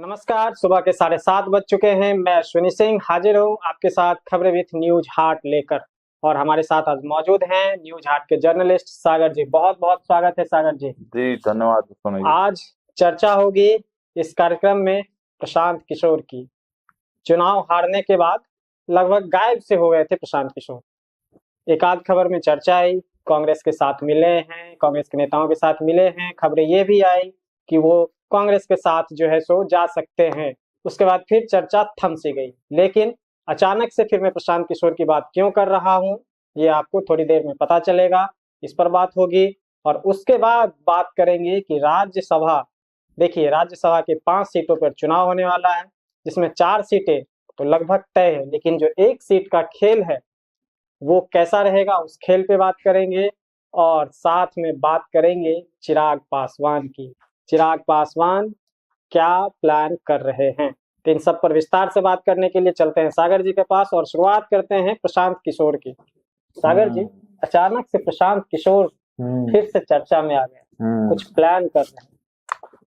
नमस्कार। सुबह के 7:30 बज चुके हैं। मैं अश्विनी सिंह हाजिर हूँ आपके साथ खबरें विथ न्यूज हार्ट लेकर। और हमारे साथ आज मौजूद हैं न्यूज हार्ट के जर्नलिस्ट सागर जी। बहुत बहुत स्वागत है सागर जी। जी धन्यवाद सोनू जी। आज चर्चा होगी इस कार्यक्रम में प्रशांत किशोर की। चुनाव हारने के बाद लगभग गायब से हो गए थे प्रशांत किशोर। एक आध खबर में चर्चा आई, कांग्रेस के साथ मिले हैं, कांग्रेस के नेताओं के साथ मिले हैं। खबरें ये भी आई कि वो कांग्रेस के साथ जो है सो जा सकते हैं। उसके बाद फिर चर्चा थम सी गई। लेकिन अचानक से फिर मैं प्रशांत किशोर की बात क्यों कर रहा हूं, ये आपको थोड़ी देर में पता चलेगा। इस पर बात होगी और उसके बाद बात करेंगे कि राज्यसभा, देखिए राज्यसभा के 5 सीटों पर चुनाव होने वाला है, जिसमें 4 सीटें तो लगभग तय है, लेकिन जो एक सीट का खेल है वो कैसा रहेगा, उस खेल पे बात करेंगे। और साथ में बात करेंगे चिराग पासवान की। चिराग पासवान क्या प्लान कर रहे हैं, तो इन सब पर विस्तार से बात करने के लिए चलते हैं सागर जी के पास और शुरुआत करते हैं प्रशांत किशोर की। सागर जी, अचानक से प्रशांत किशोर फिर से चर्चा में आ गए, कुछ प्लान कर रहे हैं।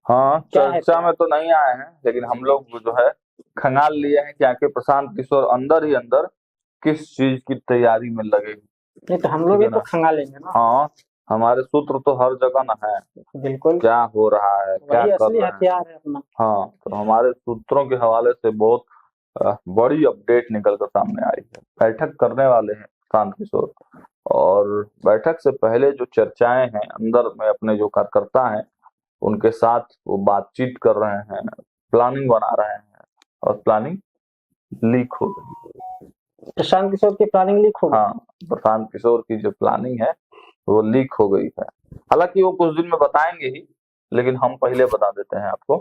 हाँ, क्या है चर्चा में तो नहीं आए हैं, लेकिन हम लोग जो है खंगाल लिए हैं कि आखिर प्रशांत किशोर अंदर ही अंदर किस चीज की तैयारी में लगे। नहीं तो हम लोग ये तो खंगालेंगे ना। हाँ, हमारे सूत्र तो हर जगह न है, बिल्कुल क्या हो रहा है, क्या वही कर असली रहे हैं। हथियार है अपना। हाँ, तो हमारे सूत्रों के हवाले से बहुत बड़ी अपडेट निकल कर सामने आई है। बैठक करने वाले हैं प्रशांत किशोर, और बैठक से पहले जो चर्चाएं हैं अंदर में अपने जो कार्यकर्ता हैं उनके साथ वो बातचीत कर रहे हैं, प्लानिंग बना रहे हैं, और प्लानिंग लीक हो गई। प्रशांत किशोर की प्लानिंग लीक हो गई। हाँ, प्रशांत किशोर की जो प्लानिंग है वो लीक हो गई है। हालांकि वो कुछ दिन में बताएंगे ही, लेकिन हम पहले बता देते हैं आपको,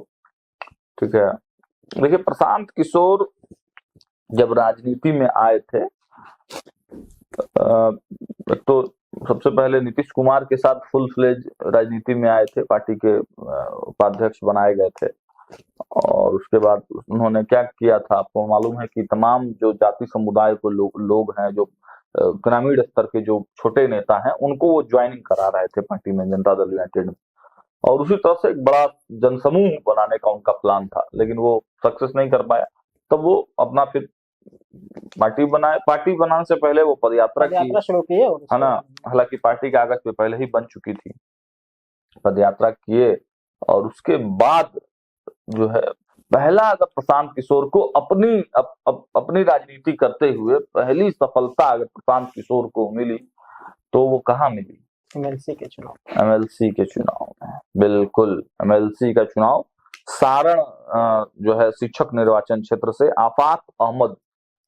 ठीक है। देखिए, प्रशांत किशोर जब राजनीति में आए थे तो सबसे पहले नीतीश कुमार के साथ फुल फ्लेज राजनीति में आए थे, पार्टी के उपाध्यक्ष बनाए गए थे। और उसके बाद उन्होंने क्या किया था, आपको मालूम है कि तमाम जो जाति समुदाय को लोग हैं, जो ग्रामीण स्तर के जो छोटे नेता हैं, उनको वो ज्वाइनिंग करा रहे थे पार्टी में, जनता दल यूनाइटेड में। और उसी तरह से एक बड़ा जनसमूह बनाने का उनका प्लान था, लेकिन वो सक्सेस नहीं कर पाया। तब वो अपना फिर पार्टी बनाए। पार्टी बनाने से पहले वो पदयात्रा शुरू की है ना। हालांकि पार्टी कागज पे पहले ही बन चुकी थी, पदयात्रा किए। और उसके बाद जो है पहला, अगर प्रशांत किशोर को अपनी राजनीति करते हुए पहली सफलता अगर प्रशांत किशोर को मिली तो वो कहाँ मिली? एमएलसी के चुनाव। एमएलसी के चुनाव में, बिल्कुल। एमएलसी का चुनाव सारण जो है शिक्षक निर्वाचन क्षेत्र से आफाक अहमद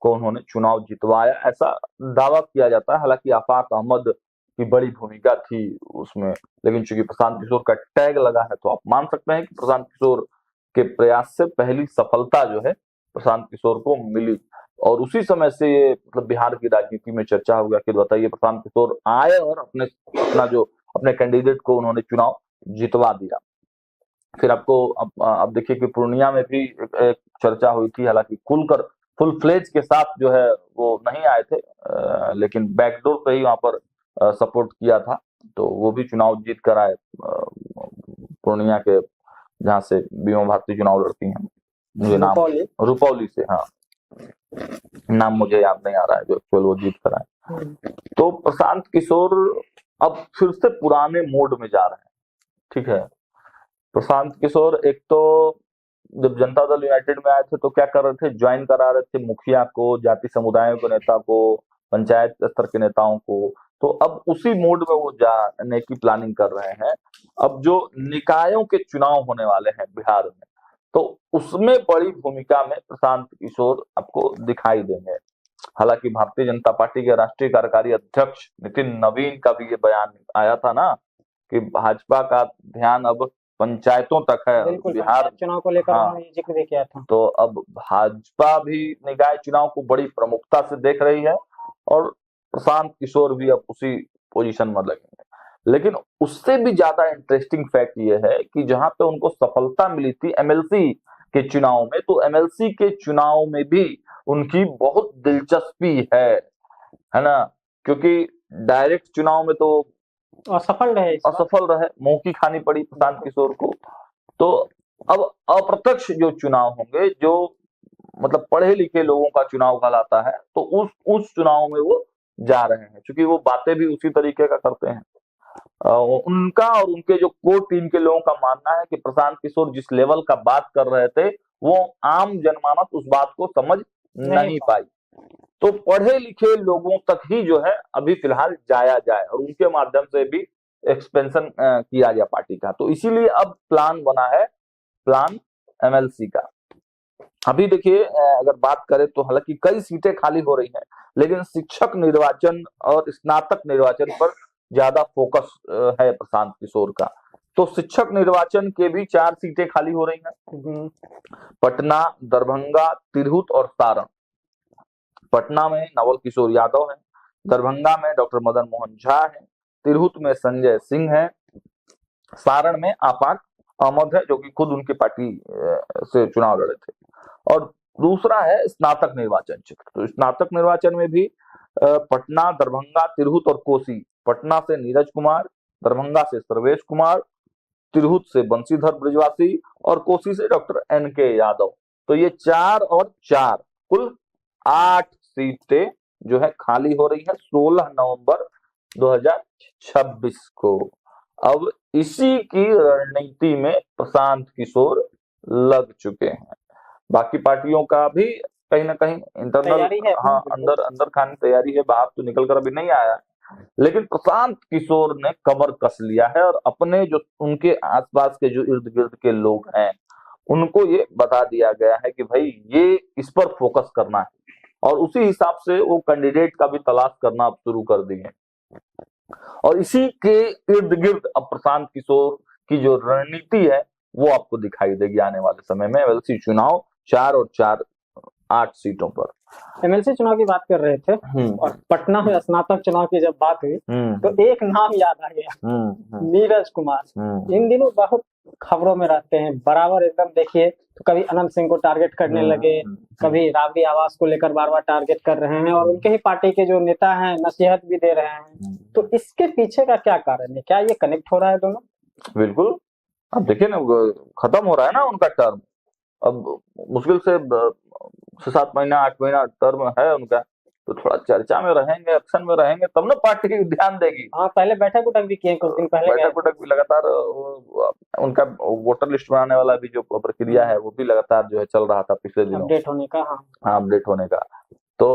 को उन्होंने चुनाव जितवाया, ऐसा दावा किया जाता है। हालांकि आफाक अहमद की बड़ी भूमिका थी उसमें, लेकिन चूंकि प्रशांत किशोर का टैग लगा है तो आप मान सकते हैं कि प्रशांत किशोर के प्रयास से पहली सफलता जो है प्रशांत किशोर को मिली। और उसी समय से ये मतलब बिहार की राजनीति में चर्चा हो गया कि बताइए, प्रशांत किशोर आए और अपने कैंडिडेट को उन्होंने चुनाव जितवा दिया। फिर आपको अब देखिए कि पूर्णिया में भी एक चर्चा हुई थी। हालांकि खुलकर फुल फ्लेज के साथ जो है वो नहीं आए थे, लेकिन बैकडोर पे ही वहां पर सपोर्ट किया था, तो वो भी चुनाव जीत कर आए पूर्णिया के, जहां से बीमा भारती चुनाव लड़ती हैं। मुझे नाम रुपौली से, हाँ नाम मुझे याद नहीं आ रहा है, जो एक्चुअल वो जीत कर आए। तो प्रशांत किशोर अब फिर से पुराने मोड में जा रहे हैं, ठीक है। प्रशांत किशोर एक तो जब जनता दल यूनाइटेड में आए थे तो क्या कर रहे थे, ज्वाइन करा रहे थे मुखिया को, जाति समुदायों के नेता को, पंचायत स्तर के नेताओं को। तो अब उसी मोड में वो जाने की प्लानिंग कर रहे हैं। अब जो निकायों के चुनाव होने वाले हैं बिहार में, तो उसमें बड़ी भूमिका में प्रशांत किशोर आपको दिखाई देंगे। हालांकि भारतीय जनता पार्टी के राष्ट्रीय कार्यकारी अध्यक्ष नितिन नवीन का भी ये बयान आया था ना कि भाजपा का ध्यान अब पंचायतों तक है, बिहार चुनाव को लेकर उन्होंने जिक्र भी किया था। तो अब भाजपा भी निकाय चुनाव को बड़ी प्रमुखता से देख रही है, और प्रशांत किशोर भी अब उसी पोजीशन में लगेंगे। लेकिन उससे भी ज्यादा इंटरेस्टिंग फैक्ट ये है कि जहां पे उनको सफलता मिली थी एमएलसी के चुनाव में, तो एमएलसी के चुनाव में भी उनकी बहुत दिलचस्पी है ना। क्योंकि डायरेक्ट चुनाव में तो असफल रहे, मुंह की खानी पड़ी प्रशांत किशोर को। तो अब अप्रत्यक्ष जो चुनाव होंगे, जो मतलब पढ़े लिखे लोगों का चुनाव कहलाता है, तो उस चुनाव में वो जा रहे हैं, क्योंकि वो बातें भी उसी तरीके का करते हैं। उनका और उनके जो कोर टीम के लोगों का मानना है कि प्रशांत किशोर जिस लेवल का बात कर रहे थे, वो आम जनमानस उस बात को समझ नहीं पाई। तो पढ़े लिखे लोगों तक ही जो है अभी फिलहाल जाया जाए और उनके माध्यम से भी एक्सपेंशन किया जाए पार्टी का। तो इसीलिए अब प्लान बना है, प्लान एमएलसी का। अभी देखिए, अगर बात करें तो हालांकि कई सीटें खाली हो रही हैं, लेकिन शिक्षक निर्वाचन और स्नातक निर्वाचन पर ज्यादा फोकस है प्रशांत किशोर का। तो शिक्षक निर्वाचन के भी 4 सीटें खाली हो रही हैं, पटना, दरभंगा, तिरहुत और सारण। पटना में नवल किशोर यादव है, दरभंगा में डॉक्टर मदन मोहन झा है, तिरहुत में संजय सिंह है, सारण में आफाक अहमद है, जो कि खुद उनकी पार्टी से चुनाव लड़े थे। और दूसरा है स्नातक निर्वाचन क्षेत्र। तो स्नातक निर्वाचन में भी पटना, दरभंगा, तिरहुत और कोसी। पटना से नीरज कुमार, दरभंगा से सर्वेश कुमार, तिरहुत से बंशीधर ब्रजवासी और कोसी से डॉक्टर एनके यादव। तो ये 4 और 4 कुल 8 सीटें जो है खाली हो रही है 16 नवंबर 2026 को। अब इसी की रणनीति में प्रशांत किशोर लग चुके हैं। बाकी पार्टियों का भी कहीं ना कहीं इंटरनल अंदर खाने तैयारी है, बाहर तो निकल कर अभी नहीं आया, लेकिन प्रशांत किशोर ने कमर कस लिया है और अपने जो उनके आसपास के जो इर्द गिर्द के लोग हैं उनको ये बता दिया गया है कि भाई ये इस पर फोकस करना है, और उसी हिसाब से वो कैंडिडेट का भी तलाश करना शुरू कर दिए। और इसी के इर्द गिर्द अब प्रशांत किशोर की जो रणनीति है वो आपको दिखाई देगी आने वाले समय में। एमएलसी चुनाव 4 और 4 8 सीटों पर। एमएलसी चुनाव की बात कर रहे थे और पटना में स्नातक चुनाव की जब बात हुई तो एक नाम याद आ गया, नीरज कुमार। इन दिनों बहुत खबरों में रहते हैं, बराबर एकदम देखिए, तो कभी अनंत सिंह को टारगेट करने लगे, कभी राबड़ी आवास को लेकर बार बार टारगेट कर रहे हैं, और उनके ही पार्टी के जो नेता हैं नसीहत भी दे रहे हैं। तो इसके पीछे का क्या कारण है, क्या ये कनेक्ट हो रहा है दोनों? बिल्कुल, अब देखिए ना, खत्म हो रहा है ना उनका टर्म, अब मुश्किल से 6-7 महीना 8 महीना टर्म है उनका, तो थोड़ा चर्चा में रहेंगे, एक्शन में रहेंगे, तब ना पार्टी ध्यान देगी। हाँ, पहले बैठक उठक भी किए कुछ दिन पहले, बैठक उठक भी लगातार, उनका वोटर लिस्ट बनाने वाला भी जो प्रक्रिया है वो भी लगातार जो है चल रहा था पिछले दिनों, अपडेट होने का। हाँ, अपडेट होने का। तो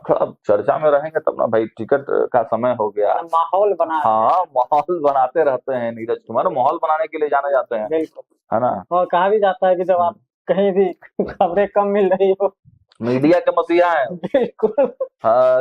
थोड़ा चर्चा में रहेंगे तब ना भाई, टिकट का समय हो गया, माहौल बना। हाँ, माहौल बनाते रहते हैं नीरज कुमार, माहौल बनाने के लिए जाने जाते हैं, है ना। और कहा भी जाता है कि जब आप कहीं भी खबरें कम मिल रही हो, मीडिया के मसीहा है,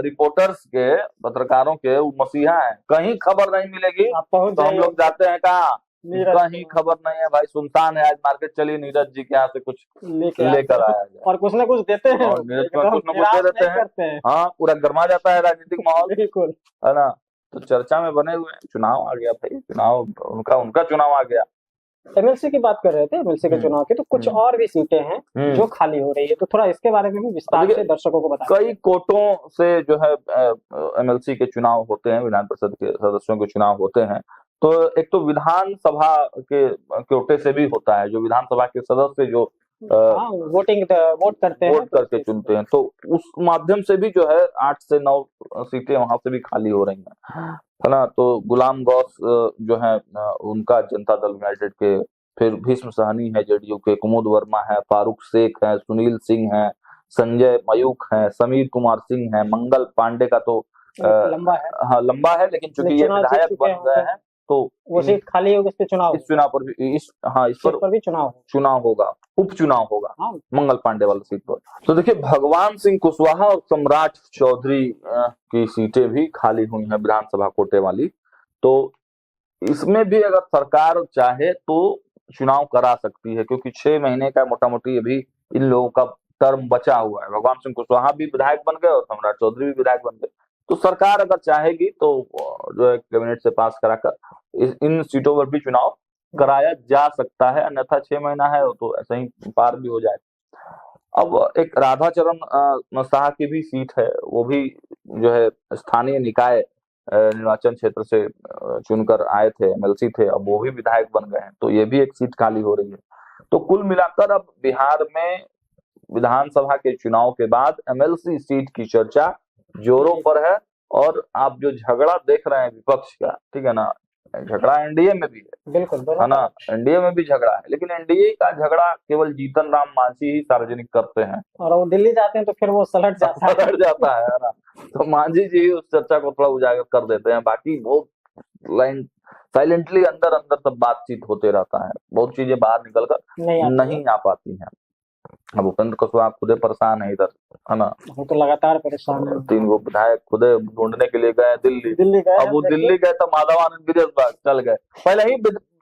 रिपोर्टर्स के, पत्रकारों के वो मसीहा है। कहीं खबर नहीं मिलेगी तो हम लोग जाते हैं कहाँ, कहीं खबर नहीं है भाई, सुनसान है, आज मार्केट चलिए नीरज जी के यहाँ से कुछ लेकर आया जाए, और कुछ न कुछ देते हैं, और नीरज कुमार कुछ न कुछ दे देते हैं। हाँ, पूरा गर्मा जाता है राजनीतिक माहौल, बिल्कुल, है ना। तो चर्चा में बने हुए, चुनाव आ गया भाई, चुनाव उनका चुनाव आ गया। एमएलसी की बात कर रहे थे, एमएलसी के चुनाव की, तो कुछ और भी सीटें हैं जो खाली हो रही है, तो थोड़ा इसके बारे में भी विस्तार से दर्शकों को बताएं। कई कोटों से जो है एमएलसी के चुनाव होते हैं, विधान परिषद के सदस्यों के चुनाव होते हैं। तो एक तो विधानसभा के कोटे से भी होता है, जो विधानसभा के सदस्य जो वोट करके चुनते हैं, तो उस माध्यम से भी जो है 8 से 9 सीटें वहां से भी खाली हो रही हैं, है ना। तो गुलाम गौस जो है उनका जनता दल यूनाइटेड के, फिर भीष्म सहनी है जेडीयू के, कुमुद वर्मा है, फारूक शेख है, सुनील सिंह है, संजय मयूख है, समीर कुमार सिंह है, मंगल पांडे का तो लंबा है, हाँ लंबा है, लेकिन चूंकि ये विधायक बन गए हैं तो वो सीट खाली होगी, इस चुनाव पर भी इस पर भी चुनाव होगा, उपचुनाव होगा। हाँ। मंगल पांडे वाली सीट पर। तो देखिए, भगवान सिंह कुशवाहा और सम्राट चौधरी की सीटें भी खाली हुई हैं विधानसभा कोटे वाली। तो इसमें भी अगर सरकार चाहे तो चुनाव करा सकती है, क्योंकि 6 महीने का मोटा मोटी अभी इन लोगों का टर्म बचा हुआ है। भगवान सिंह कुशवाहा भी विधायक बन गए और सम्राट चौधरी भी विधायक बन गए। तो सरकार अगर चाहेगी तो जो है कैबिनेट से पास कराकर इन सीटों पर भी चुनाव कराया जा सकता है, अन्यथा 6 महीना है तो ऐसे ही पार भी हो जाए। अब एक राधाचरण शाह की भी सीट है, वो भी जो है स्थानीय निकाय निर्वाचन क्षेत्र से चुनकर आए थे, एमएलसी थे, अब वो भी विधायक बन गए हैं, तो ये भी एक सीट खाली हो रही है। तो कुल मिलाकर अब बिहार में विधानसभा के चुनाव के बाद एमएलसी सीट की चर्चा जोरों पर है। और आप जो झगड़ा देख रहे हैं विपक्ष का, ठीक है ना, झगड़ा एनडीए में भी है, बिल्कुल है ना, एनडीए में भी झगड़ा है, लेकिन एनडीए का झगड़ा केवल जीतन राम मांझी ही सार्वजनिक करते हैं, और वो दिल्ली जाते हैं तो फिर वो सलट जाता है। सलट जाता है ना। तो मांझी जी उस चर्चा को थोड़ा उजागर कर देते हैं, बाकी बहुत लाइन साइलेंटली अंदर अंदर सब बातचीत होते रहता है, बहुत चीजें बाहर निकलकर नहीं आ पाती हैं। अब उपेंद्र कुशवाहा खुदे परेशान है इधर, है ना, वो तो लगातार परेशान है। 3 गो विधायक खुदे ढूंढने के लिए गए दिल्ली गए। अब वो दिल्ली गए तो माधवानंद गिरिराज चल गए, पहले ही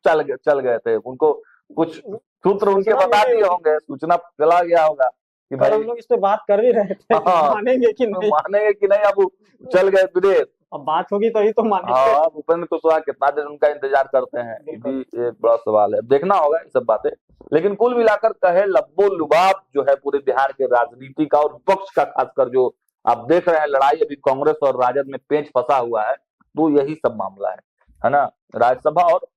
चल गए थे, उनको कुछ सूत्र उनके बता दिए होंगे, सूचना चला गया होगा कि भाई हम लोग इस पे बात कर भी रहे थे, मानेंगे कि नहीं, अब चल गए विदेश। अब बात होगी तो ही तो मानेंगे। हाँ, भूपेंद्र कुशवाहा कितना देर उनका इंतजार करते हैं, ये भी एक बड़ा सवाल है, देखना होगा ये सब बातें। लेकिन कुल मिलाकर कहे लब्बो लुबाब जो है पूरे बिहार के राजनीति का और विपक्ष का, खासकर जो आप देख रहे हैं लड़ाई अभी कांग्रेस और राजद में पेंच फंसा हुआ है, तो यही सब मामला है ना। राज्यसभा और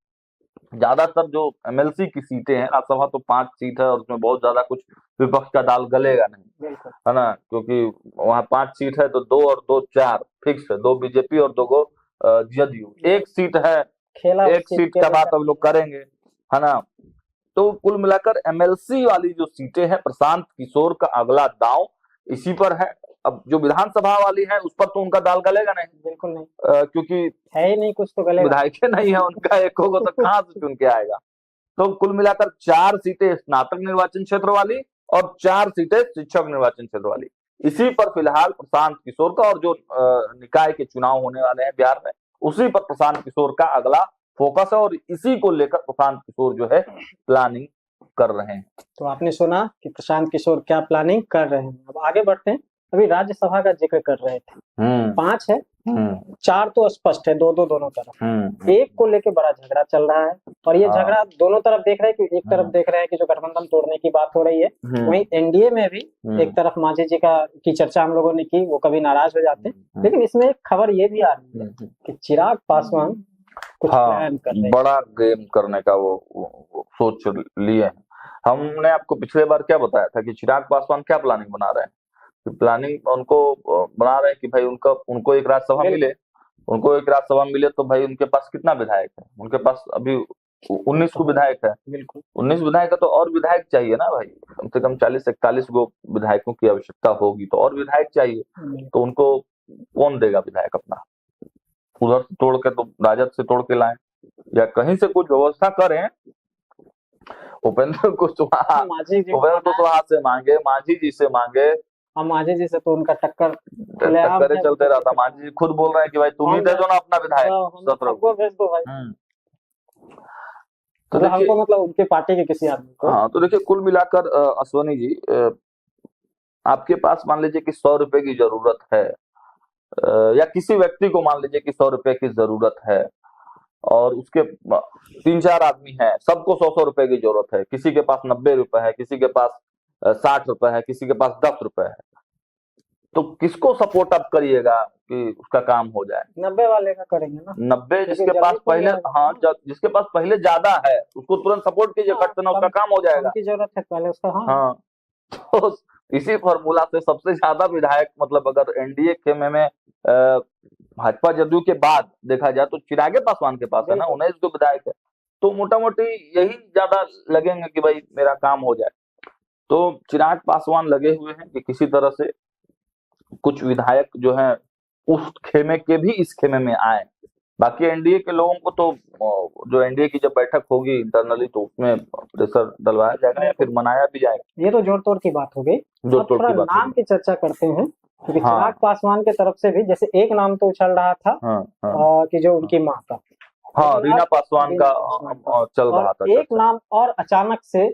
ज्यादातर जो एमएलसी की सीटें हैं, राज्यसभा तो 5 सीट है और उसमें बहुत ज्यादा कुछ विपक्ष का दाल गलेगा नहीं, है ना, क्योंकि वहाँ 5 सीट है तो 2 और 2 4 फिक्स है, 2 बीजेपी और 2 जदयू, 1 सीट है, 1 सीट का बात अब लोग करेंगे, है ना। तो कुल मिलाकर एमएलसी वाली जो सीटें हैं, प्रशांत किशोर का अगला दांव इसी पर है। अब जो विधानसभा वाली है उस पर तो उनका दाल गलेगा नहीं, बिल्कुल नहीं, क्योंकि है ही नहीं, कुछ तो गलेगा, विधायक नहीं है उनका, एक होगा तो कहां से चुन के आएगा। तो कुल मिलाकर 4 सीटें स्नातक निर्वाचन क्षेत्र वाली और 4 सीटें शिक्षक निर्वाचन क्षेत्र वाली, इसी पर फिलहाल प्रशांत किशोर का, और जो निकाय के चुनाव होने वाले हैं बिहार में उसी पर प्रशांत किशोर का अगला फोकस है, और इसी को लेकर प्रशांत किशोर जो है प्लानिंग कर रहे हैं। तो आपने सुना कि प्रशांत किशोर क्या प्लानिंग कर रहे हैं। अब आगे बढ़ते हैं, अभी राज्यसभा का जिक्र कर रहे थे, 5 है, 4 तो स्पष्ट है, 2-2 दोनों तरफ, एक को लेके बड़ा झगड़ा चल रहा है, और ये झगड़ा दोनों तरफ देख रहे हैं कि एक तरफ देख रहे हैं कि जो गठबंधन तोड़ने की बात हो रही है, वहीं एनडीए में भी एक तरफ मांझी जी की चर्चा हम लोगों ने की, वो कभी नाराज हो जाते हैं, लेकिन इसमें एक खबर ये भी आ रही है कि चिराग पासवान कुछ प्लान कर रहे हैं, बड़ा गेम करने का वो सोच लिए हैं। हमने आपको पिछले बार क्या बताया था कि चिराग पासवान क्या प्लानिंग बना रहे हैं, प्लानिंग उनको बना रहे हैं कि भाई उनको एक राज्यसभा मिले, तो भाई उनके पास कितना विधायक है, उनके पास अभी 19 को विधायक है, 19 विधायक है, तो और विधायक चाहिए ना भाई, कम से कम 40-41 गो विधायकों की आवश्यकता होगी, तो और विधायक चाहिए, तो उनको कौन देगा विधायक अपना, उधर से तोड़ के, तो राजद से तोड़ के लाएं या कहीं से कुछ व्यवस्था करें, उपेंद्र कुशवाहा से मांगे, मांझी जी से मांगे, मांझी जी से तो उनका टक्कर चलते रहता। मांझी जी खुद बोल रहे हैं कि भाई तुम ही दे दो ना अपना विधायक, 17 को भेज दो भाई, तो हमको मतलब उनके पार्टी के किसी आदमी को। हाँ, तो देखिए कुल मिलाकर अश्वनी जी, आपके पास मान लीजिए कि 100 रुपए की जरूरत है, या किसी व्यक्ति को मान लीजिए कि 100 रुपए की जरूरत है, और उसके 3-4 आदमी हैं, सबको 100-100 रुपए की जरूरत है, किसी के पास 90 रुपए है, किसी के पास 60 रुपए है, किसी के पास 10 रुपए है, तो किसको सपोर्ट अप करिएगा कि उसका काम हो जाए? 90 वाले का करेंगे ना, 90 जिसके पास पहले, हाँ, जिसके पास पहले ज्यादा है उसको तुरंत सपोर्ट कीजिए, खट से ना उसका काम हो जाएगा, उनकी जरूरत है पहले उसका। हाँ, तो इसी फॉर्मूला से सबसे ज्यादा विधायक, मतलब अगर एनडीए खेमे में भाजपा जदयू के बाद देखा जाए तो चिरागे पासवान के पास है ना, 19 जो विधायक है, तो मोटा मोटी यही ज्यादा लगेंगे कि भाई मेरा काम हो जाए। तो चिराग पासवान लगे हुए हैं कि किसी तरह से कुछ विधायक जो हैं उस खेमे के भी इस खेमे में आए। बाकी एनडीए के लोगों को तो जो एनडीए की जब बैठक होगी इंटरनली तो उसमें प्रेशर डलवाया जाएगा या फिर मनाया भी जाएगा। ये तो जोड़ तोड़ की बात हो गई। नाम की चर्चा करते हैं क्योंकि चिराग पासवान के तरफ से भी जैसे एक नाम तो उछल रहा था कि जो उनकी माँ का, रीना पासवान का चल रहा था, एक नाम और अचानक से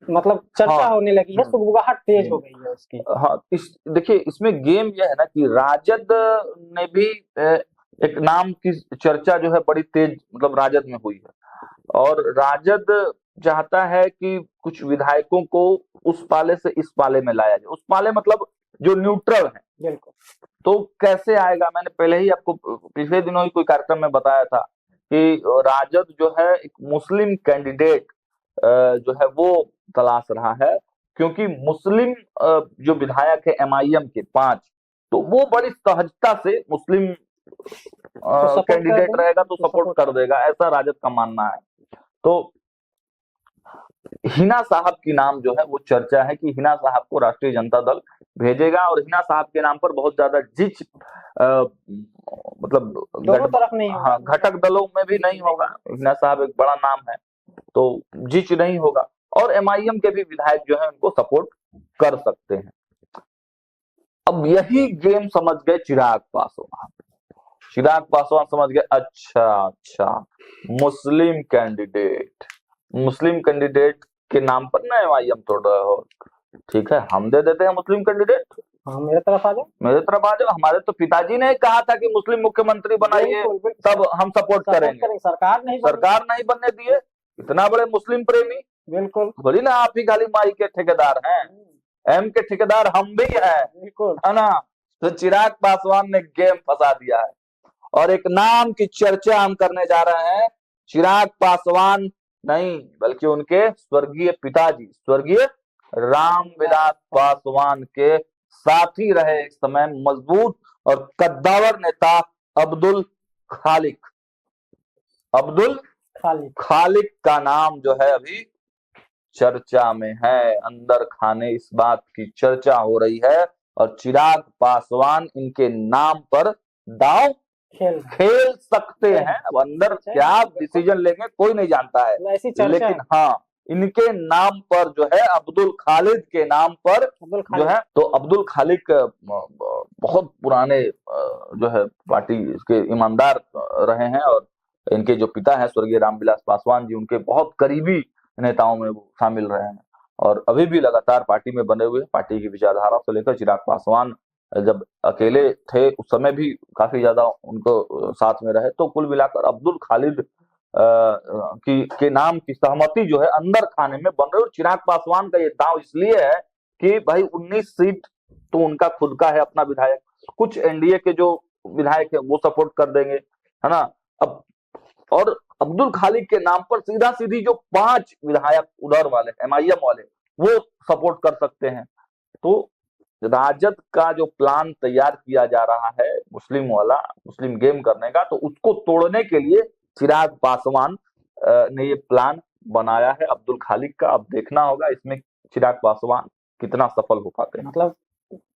मतलब चर्चा होने लगी है, सुगबुगाहट तेज हो गई है उसकी। हाँ, देखिए इसमें गेम यह है ना कि राजद ने भी एक नाम की चर्चा जो है बड़ी तेज, मतलब राजद में हुई है, और राजद चाहता है कि कुछ विधायकों को उस पाले से इस पाले में लाया जाए। उस पाले मतलब जो न्यूट्रल है। बिल्कुल। तो कैसे आएगा, मैंने पहले ही आपको पिछले दिनों ही कोई कार्यक्रम में बताया था कि राजद जो है एक मुस्लिम कैंडिडेट जो है वो तलाश रहा है, क्योंकि मुस्लिम जो विधायक है MIM के 5, तो वो बड़ी सहजता से मुस्लिम कैंडिडेट रहेगा तो सपोर्ट कर देगा, ऐसा राजद का मानना है। तो हिना साहब की नाम जो है वो चर्चा है कि हिना साहब को राष्ट्रीय जनता दल भेजेगा, और हिना साहब के नाम पर बहुत ज्यादा जिच मतलब दोनों तरफ नहीं होगा। हाँ, घटक दलों में भी नहीं होगा। हिना साहब एक बड़ा नाम है, तो जिच नहीं होगा, और MIM के भी विधायक जो है उनको सपोर्ट कर सकते हैं। अब यही गेम समझ गए चिराग पासवान। चिराग पासवान समझ गए, अच्छा मुस्लिम कैंडिडेट के नाम पर ना MIM तोड़ रहे हो, ठीक है, हम दे देते हैं मुस्लिम कैंडिडेट। हाँ, मेरे तरफ आ जाओ। हमारे तो पिताजी ने कहा था कि मुस्लिम मुख्यमंत्री बनाइए, तब हम सपोर्ट करेंगे। सरकार नहीं बनने दिए। इतना बड़े मुस्लिम प्रेमी, बिल्कुल बोली ना, आप ही खाली माई के ठेकेदार हैं, M के ठेकेदार हम भी हैं, है ना। तो चिराग पासवान ने गेम फंसा दिया है, और एक नाम की चर्चा हम करने जा रहे हैं। चिराग पासवान नहीं, बल्कि उनके स्वर्गीय पिताजी, स्वर्गीय रामविलास पासवान के साथी रहे एक समय मजबूत और कद्दावर नेता अब्दुल खालिक का नाम जो है अभी चर्चा में है। अंदर खाने इस बात की चर्चा हो रही है, और चिराग पासवान इनके नाम पर दांव खेल सकते हैं। अब अंदर क्या डिसीजन लेंगे कोई नहीं जानता है, लेकिन हाँ, इनके नाम पर जो है, अब्दुल खालिद के नाम पर जो है, तो अब्दुल खालिद बहुत पुराने जो है पार्टी के ईमानदार रहे हैं, और इनके जो पिता हैं स्वर्गीय रामविलास पासवान जी, उनके बहुत करीबी नेताओं में वो शामिल रहे हैं, और अभी भी लगातार पार्टी में बने हुए। पार्टी की विचारधारा से लेकर चिराग पासवान जब अकेले थे उस समय भी काफी ज्यादा उनको साथ में रहे। तो कुल मिलाकर अब्दुल खालिद के नाम की सहमति जो है अंदर खाने में बन रही है। और चिराग पासवान का ये दांव इसलिए है कि भाई 19 सीट तो उनका खुद का है, अपना विधायक, कुछ एनडीए के जो विधायक है वो सपोर्ट कर देंगे, है ना। अब और अब्दुल खालिद के नाम पर सीधा सीधी जो 5 विधायक उधर वाले MIM वाले वो सपोर्ट कर सकते हैं। तो राजद का जो प्लान तैयार किया जा रहा है मुस्लिम गेम करने का, तो उसको तोड़ने के लिए चिराग पासवान ने ये प्लान बनाया है अब्दुल खालिद का। अब देखना होगा इसमें चिराग पासवान कितना सफल हो पाते हैं। मतलब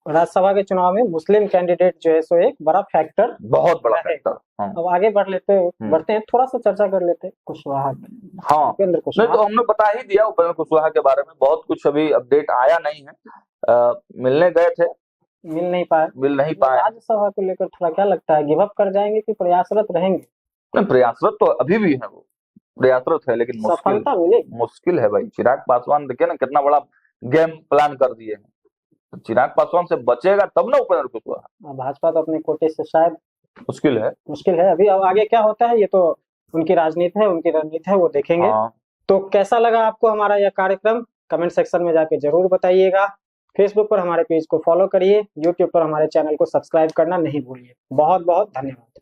राज्यसभा के चुनाव में मुस्लिम कैंडिडेट जो है सो एक बड़ा फैक्टर, बहुत बड़ा फैक्टर। हाँ। अब आगे बढ़ते हैं, थोड़ा सा चर्चा कर लेते हैं कुशवाहा। हाँ, नहीं तो हमने बता ही दिया उपेंद्र कुशवाहा के बारे में, बहुत कुछ अभी अपडेट आया नहीं है। मिलने गए थे, मिल नहीं पाए। राज्यसभा को लेकर थोड़ा क्या लगता है, गिव अप कर जाएंगे कि प्रयासरत रहेंगे? प्रयासरत तो अभी भी है, वो प्रयासरत है, लेकिन सफलता मिलेगी मुश्किल है भाई। चिराग पासवान देखिए ना कितना बड़ा गेम प्लान कर दिए हैं। तो चिराग पासवान से बचेगा तब ना उपेंद्र कुशवाहा। भाजपा तो अपने कोटे से शायद मुश्किल है अभी। अब आगे क्या होता है ये तो उनकी राजनीति है, उनकी रणनीति है, वो देखेंगे। तो कैसा लगा आपको हमारा यह कार्यक्रम, कमेंट सेक्शन में जाके जरूर बताइएगा। फेसबुक पर हमारे पेज को फॉलो करिए, यूट्यूब पर हमारे चैनल को सब्सक्राइब करना नहीं भूलिए। बहुत बहुत धन्यवाद।